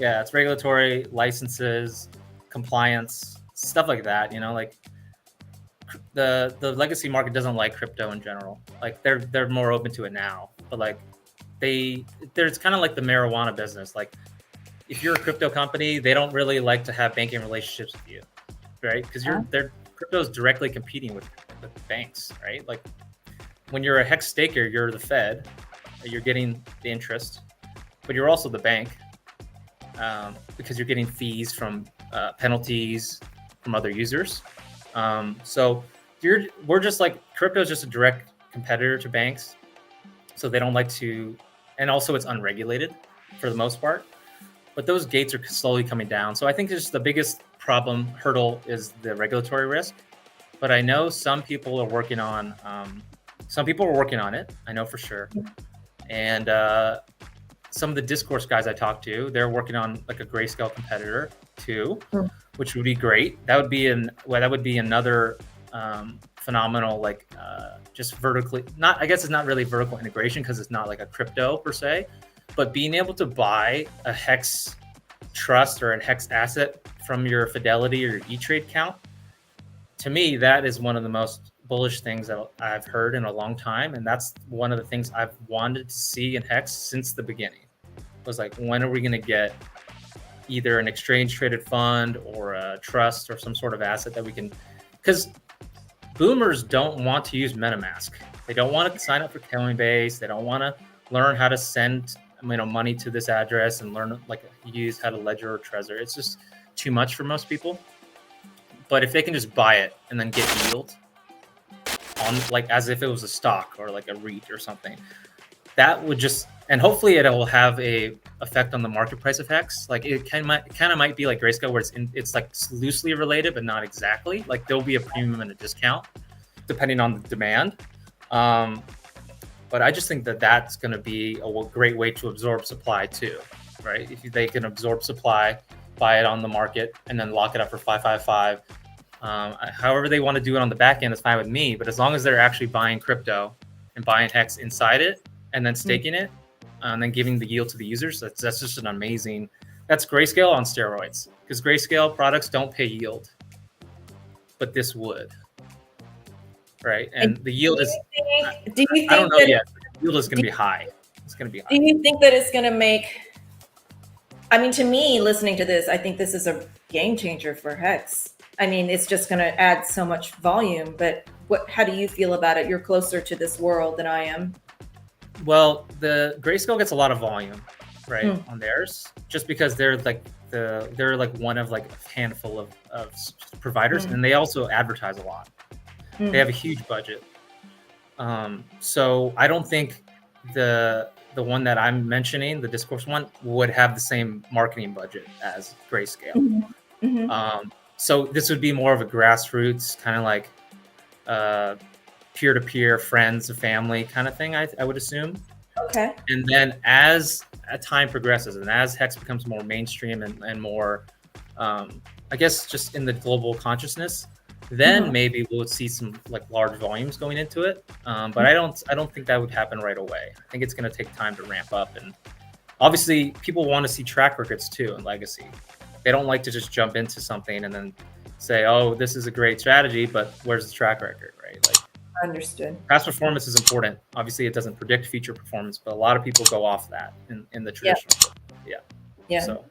Yeah, it's regulatory, licenses, compliance, stuff like that. You know, like the legacy market doesn't like crypto in general. Like they're more open to it now, but like there's kind of like the marijuana business. Like if you're a crypto company, they don't really like to have banking relationships with you, right? Because crypto is directly competing with banks, right? Like when you're a hex staker, you're the Fed, you're getting the interest, but you're also the bank because you're getting fees from penalties from other users. So we're just like crypto is just a direct competitor to banks, so they don't like to, and also it's unregulated for the most part. But those gates are slowly coming down. So I think just the biggest hurdle is the regulatory risk. But I know some people are working on it. I know for sure. And some of the Discourse guys I talked to, they're working on like a grayscale competitor too, which would be great. That would be another phenomenal, like just vertically, I guess it's not really vertical integration because it's not like a crypto per se, but being able to buy a Hex trust or a Hex asset from your Fidelity or your E-Trade account, to me, that is one of the most bullish things that I've heard in a long time. And that's one of the things I've wanted to see in Hex since the beginning. It was like, when are we going to get either an exchange traded fund or a trust or some sort of asset that we can, because boomers don't want to use MetaMask. They don't want to sign up for Coinbase. They don't want to learn how to send money to this address and learn use how to ledger or Trezor. It's just too much for most people. But if they can just buy it and then get yield on as if it was a stock or like a REIT or something, that would just, and hopefully it will have a effect on the market price of Hex. Like it kind of might be like Grayscale where it's like loosely related but not exactly. Like there'll be a premium and a discount depending on the demand. But I just think that that's going to be a great way to absorb supply too, right? If they can absorb supply, buy it on the market, and then lock it up for 555. However they want to do it on the back end is fine with me, but as long as they're actually buying crypto and buying Hex inside it and then staking it and then giving the yield to the users, that's just an amazing, that's Grayscale on steroids, because Grayscale products don't pay yield, but this would. Right, and the yield is. I don't know yet. The yield is going to be high. It's going to be high. Do you think that it's going to make? I mean, to me, listening to this, I think this is a game changer for Hex. I mean, it's just going to add so much volume. But how do you feel about it? You're closer to this world than I am. Well, the Grayscale gets a lot of volume, right, on theirs, just because they're like one of like a handful of providers, and they also advertise a lot. They have a huge budget. So I don't think the one that I'm mentioning, the Discourse one, would have the same marketing budget as Grayscale. So this would be more of a grassroots kind of like peer-to-peer, friends, family kind of thing, I would assume. Okay. And then as time progresses and as Hex becomes more mainstream and more, I guess, just in the global consciousness, then maybe we'll see some like large volumes going into it. But I don't think that would happen right away. I think it's going to take time to ramp up. And obviously people want to see track records too in legacy. They don't like to just jump into something and then say, oh, this is a great strategy, but where's the track record, right? Like, understood. Past performance is important. Obviously it doesn't predict future performance, but a lot of people go off that in the traditional. Yeah. Yeah. So.